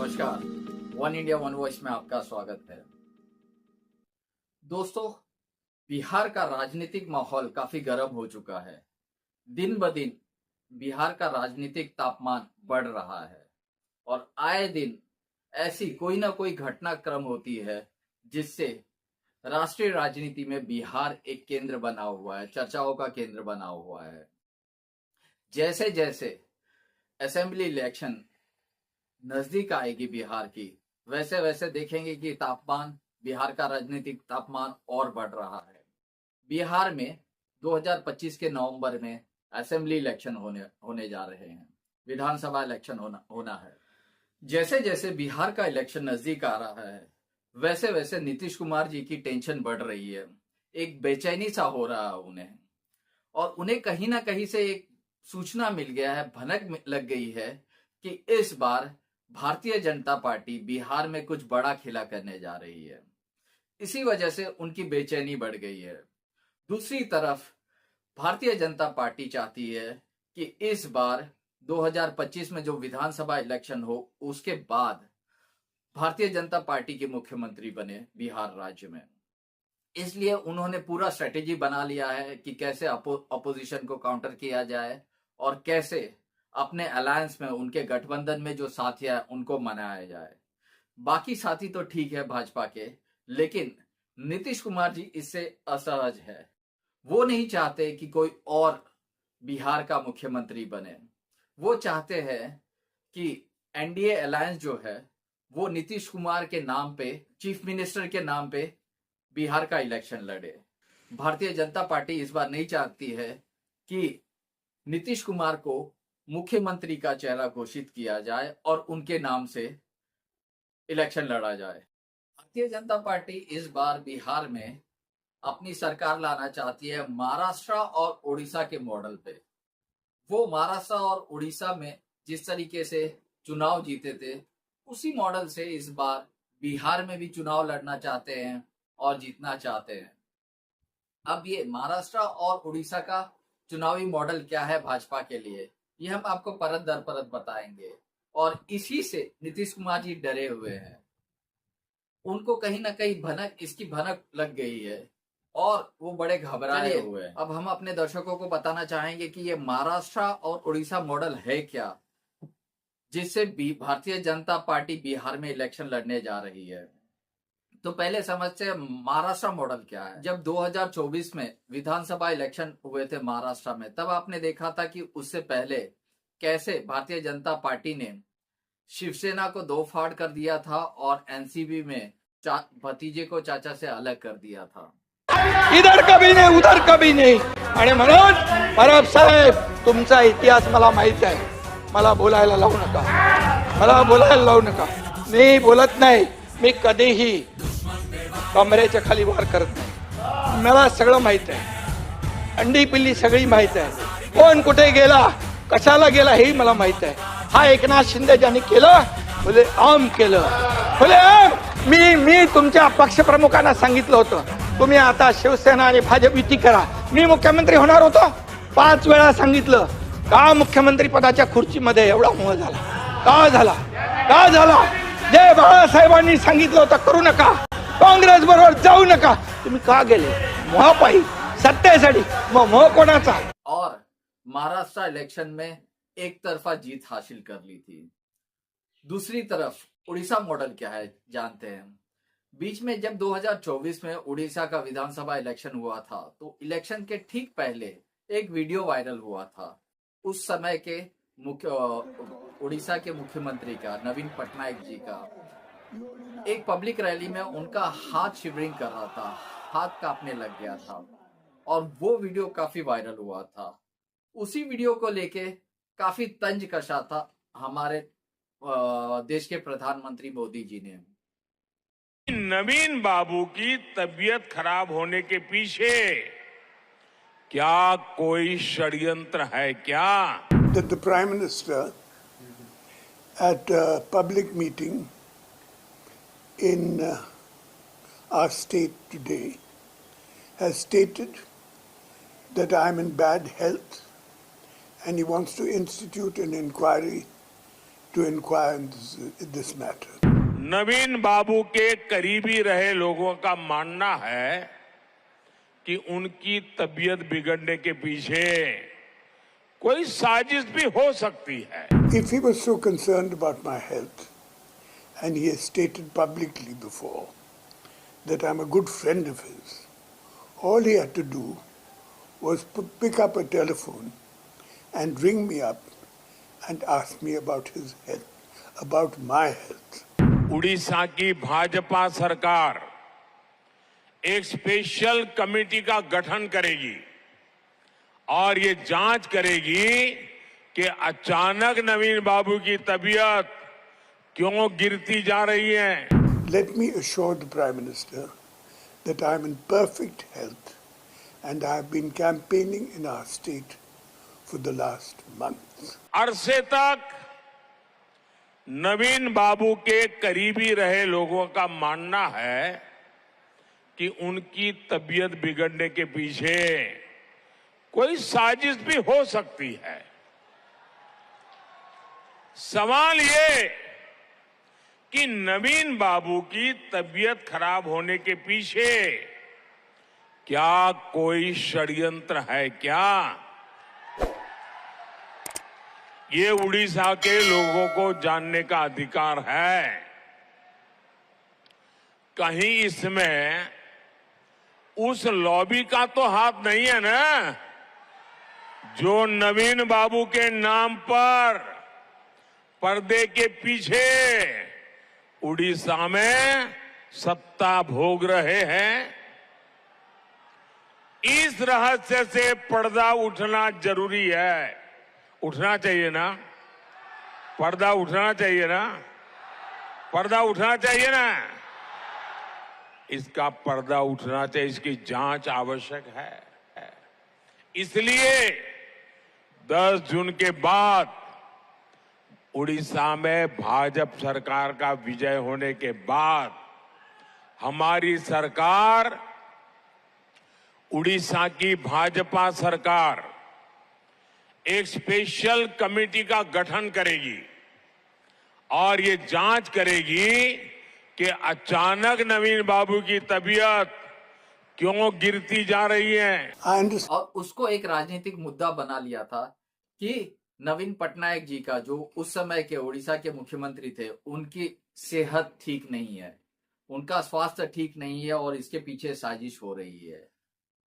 नमस्कार, one India one voice में आपका स्वागत है। दोस्तों, बिहार का राजनीतिक माहौल काफी गर्म हो चुका है। दिन ब दिन बिहार का राजनीतिक तापमान बढ़ रहा है और आए दिन ऐसी कोई ना कोई घटनाक्रम होती है जिससे राष्ट्रीय राजनीति में बिहार एक केंद्र बना हुआ है, चर्चाओं का केंद्र बना हुआ है। जैसे जैसे असेंबली इलेक्शन नजदीक आएगी बिहार की, वैसे वैसे देखेंगे कि तापमान, बिहार का राजनीतिक तापमान और बढ़ रहा है। बिहार में 2025 के नवंबर में असेंबली इलेक्शन होने जा रहे हैं, विधानसभा इलेक्शन होना है। जैसे जैसे बिहार का इलेक्शन नजदीक आ रहा है, वैसे वैसे नीतीश कुमार जी की टेंशन बढ़ रही है। एक बेचैनी सा हो रहा है उन्हें, और उन्हें कहीं ना कहीं से एक सूचना मिल गया है, भनक लग गई है कि इस बार भारतीय जनता पार्टी बिहार में कुछ बड़ा खेला करने जा रही है। इसी वजह से उनकी बेचैनी बढ़ गई है। दूसरी तरफ भारतीय जनता पार्टी चाहती है कि इस बार 2025 में जो विधानसभा इलेक्शन हो, उसके बाद भारतीय जनता पार्टी के मुख्यमंत्री बने बिहार राज्य में। इसलिए उन्होंने पूरा स्ट्रेटेजी बना लिया है कि कैसे अपोजिशन को काउंटर किया जाए और कैसे अपने अलायंस में, उनके गठबंधन में जो साथी है उनको मनाया जाए। बाकी साथी तो ठीक है भाजपा के, लेकिन नीतीश कुमार जी इससे असहज है। वो नहीं चाहते कि कोई और बिहार का मुख्यमंत्री बने। वो चाहते हैं कि एनडीए अलायंस जो है वो नीतीश कुमार के नाम पे, चीफ मिनिस्टर के नाम पे बिहार का इलेक्शन लड़े। भारतीय जनता पार्टी इस बार नहीं चाहती है कि नीतीश कुमार को मुख्यमंत्री का चेहरा घोषित किया जाए और उनके नाम से इलेक्शन लड़ा जाए। भारतीय जनता पार्टी इस बार बिहार में अपनी सरकार लाना चाहती है महाराष्ट्र और उड़ीसा के मॉडल पे। वो महाराष्ट्र और उड़ीसा में जिस तरीके से चुनाव जीते थे, उसी मॉडल से इस बार बिहार में भी चुनाव लड़ना चाहते हैं और जीतना चाहते हैं। अब ये महाराष्ट्र और उड़ीसा का चुनावी मॉडल क्या है भाजपा के लिए, ये हम आपको परत दर परत बताएंगे। और इसी से नीतीश कुमार जी डरे हुए हैं। उनको कहीं ना कहीं इसकी भनक लग गई है और वो बड़े घबराए हुए हैं। अब हम अपने दर्शकों को बताना चाहेंगे कि ये महाराष्ट्र और उड़ीसा मॉडल है क्या, जिससे भारतीय जनता पार्टी बिहार में इलेक्शन लड़ने जा रही है। तो पहले समझते हैं महाराष्ट्र मॉडल क्या है। जब 2024 में विधानसभा इलेक्शन हुए थे महाराष्ट्र में, तब आपने देखा था कि उससे पहले कैसे भारतीय जनता पार्टी ने शिवसेना को दो फाड़ कर दिया था और एनसीपी में भतीजे को चाचा से अलग कर दिया था। इधर कभी नहीं, उधर कभी नहीं। आणि म्हणून परब साहेब, तुमचा इतिहास मला माहित आहे. मला बोलायला लावू नका, मला बोलायला लावू नका. मी बोलत नाही. मी कधीही कमरेच्या खाली वार करत नाही. मला सगळं माहित आहे. अंडी पिल्ली सगळी माहित आहे. कोण कुठे गेला, कशाला गेला हे मला माहित आहे. हा एकनाथ शिंदे ज्यांनी केलं, बोले आम केलं, बोले आम. मी तुमच्या पक्षप्रमुखांना सांगितलं होतं, तुम्ही आता शिवसेना आणि भाजप युती करा. मी मुख्यमंत्री होणार होतो. 5 वेळा सांगितलं. का मुख्यमंत्री पदाच्या खुर्चीमध्ये एवढा मोह झाला? का झाला? जे बाळासाहेबांनी सांगितलं होतं करू नका, काँग्रेस बरोबर जाऊ नका, तुम्ही का गेले? मोहपायी, सत्तेसाठी. मोह कोणाचा? और महाराष्ट्र इलेक्शन में एक तरफा जीत हासिल कर ली थी। दूसरी तरफ उड़ीसा मॉडल क्या है जानते हैं। बीच में जब 2024 में उड़ीसा का विधानसभा इलेक्शन हुआ था, तो इलेक्शन के ठीक पहले एक वीडियो वायरल हुआ था। उस समय के उड़ीसा के मुख्यमंत्री का, नवीन पटनायक जी का, एक पब्लिक रैली में उनका हाथ शिवरिंग कर रहा था, हाथ कांपने लग गया था और वो वीडियो काफी वायरल हुआ था। उसी वीडियो को लेके काफी तंज कसा था हमारे देश के प्रधानमंत्री मोदी जी ने। नवीन बाबू की तबीयत खराब होने के पीछे क्या कोई षड्यंत्र है क्या? That the Prime Minister at a public meeting in our state today has stated that I'm in bad health and he wants to institute an inquiry to inquire in this matter. नवीन बाबू के करीबी रहे लोगों का मानना है कि उनकी तबीयत बिगड़ने के पीछे कोई साजिश भी हो सकती है। If he was so concerned about my health, and he has stated publicly before that I'm a good friend of his, all he had to do was pick up a telephone and ring me up and ask me about his health, about my health. Orissa की भाजपा सरकार एक special committee का गठन करेगी और ये जांच करेगी कि अचानक नवीन बाबू की तबीयत क्यों गिरती जा रही है। Let me assure the Prime Minister that I am in perfect health and I have been campaigning in our state for the last month. अरसे तक नवीन बाबू के करीबी रहे लोगों का मानना है कि उनकी तबीयत बिगड़ने के पीछे कोई साजिश भी हो सकती है। सवाल ये कि नवीन बाबू की तबीयत खराब होने के पीछे क्या कोई षड्यंत्र है क्या? ये उड़ीसा के लोगों को जानने का अधिकार है। कहीं इसमें उस लॉबी का तो हाथ नहीं है ना, जो नवीन बाबू के नाम पर पर्दे के पीछे उड़ीसा में सत्ता भोग रहे हैं। इस रहस्य से पर्दा उठना जरूरी है। उठना चाहिए ना? पर्दा उठना चाहिए ना? पर्दा उठना चाहिए ना? इसका पर्दा उठना चाहिए, इसकी जांच आवश्यक है। इसलिए 10 जून के बाद उड़ीसा में भाजपा सरकार का विजय होने के बाद हमारी सरकार, उड़ीसा की भाजपा सरकार एक स्पेशल कमेटी का गठन करेगी और ये जांच करेगी कि अचानक नवीन बाबू की तबीयत क्यों गिरती जा रही है। और उसको एक राजनीतिक मुद्दा बना लिया था कि नवीन पटनायक जी का, जो उस समय के उड़ीसा के मुख्यमंत्री थे, उनकी सेहत ठीक नहीं है, उनका स्वास्थ्य ठीक नहीं है और इसके पीछे साजिश हो रही है।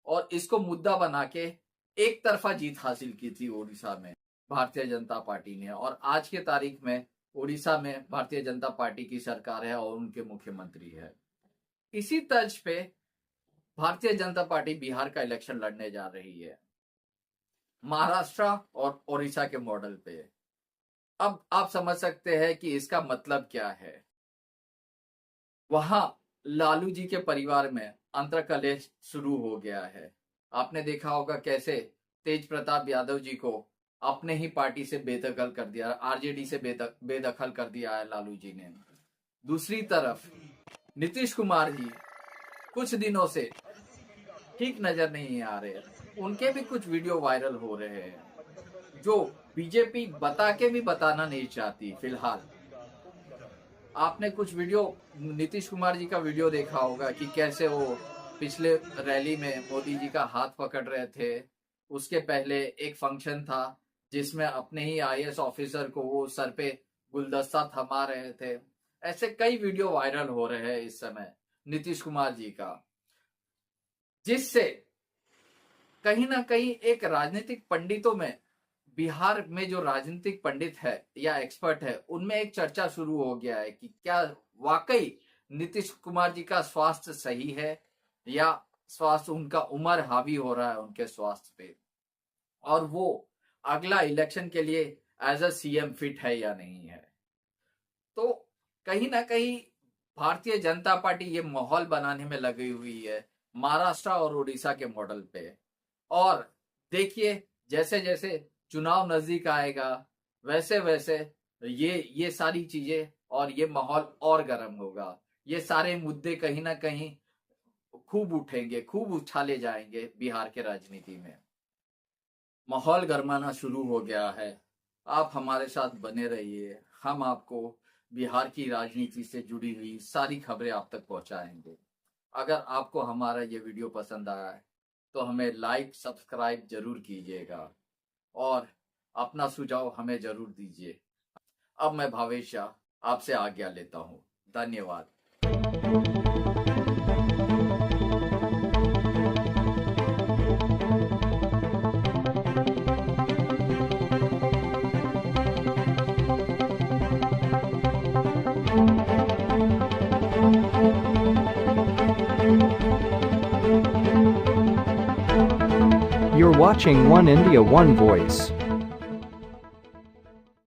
और इसको मुद्दा बना के एक तरफा जीत हासिल की थी उड़ीसा में भारतीय जनता पार्टी ने। और आज के तारीख में उड़ीसा में भारतीय जनता पार्टी की सरकार है और उनके मुख्यमंत्री है। इसी तर्ज पे भारतीय जनता पार्टी बिहार का इलेक्शन लड़ने जा रही है, महाराष्ट्र और ओडिशा के मॉडल पे। अब आप समझ सकते हैं कि इसका मतलब क्या है। वहां लालू जी के परिवार में अंतर्कलह शुरू हो गया है। आपने देखा होगा कैसे तेज प्रताप यादव जी को अपने ही पार्टी से बेदखल कर दिया, आरजेडी से बेदखल कर दिया है लालू जी ने। दूसरी तरफ नीतीश कुमार जी कुछ दिनों से ठीक नजर नहीं आ रहे, उनके भी कुछ वीडियो वायरल हो रहे हैं जो बीजेपी बता के भी बताना नहीं चाहती। फिलहाल आपने कुछ वीडियो, नीतीश कुमार जी का वीडियो देखा होगा कि कैसे वो पिछले रैली में मोदी जी का हाथ पकड़ रहे थे। उसके पहले एक फंक्शन था जिसमें अपने ही आईएएस ऑफिसर को वो सर पे गुलदस्ता थमा रहे थे। ऐसे कई वीडियो वायरल हो रहे हैं इस समय नीतीश कुमार जी का, जिससे कहीं ना कहीं एक राजनीतिक पंडितों में, बिहार में जो राजनीतिक पंडित है या एक्सपर्ट है, उनमें एक चर्चा शुरू हो गया है कि क्या वाकई नीतीश कुमार जी का स्वास्थ्य सही है या स्वास्थ्य, उनका उम्र हावी हो रहा है उनके स्वास्थ्य पे, और वो अगला इलेक्शन के लिए एज अ सीएम फिट है या नहीं है। तो कहीं ना कहीं भारतीय जनता पार्टी ये माहौल बनाने में लगी हुई है महाराष्ट्र और उड़ीसा के मॉडल पे। और देखिए जैसे जैसे चुनाव नजदीक आएगा वैसे वैसे ये सारी चीजें और ये माहौल और गर्म होगा। ये सारे मुद्दे कहीं ना कहीं खूब उठेंगे, खूब उछाले जाएंगे बिहार के राजनीति में। माहौल गरमाना शुरू हो गया है आप हमारे साथ बने रहिए, हम आपको बिहार की राजनीति से जुड़ी हुई सारी खबरें आप तक पहुंचाएंगे। अगर आपको हमारा ये वीडियो पसंद आया है तो हमें लाइक सब्सक्राइब जरूर कीजिएगा और अपना सुझाव हमें जरूर दीजिए। अब मैं भावेश शाह आपसे आज्ञा लेता हूँ। धन्यवाद। You're watching One India One Voice.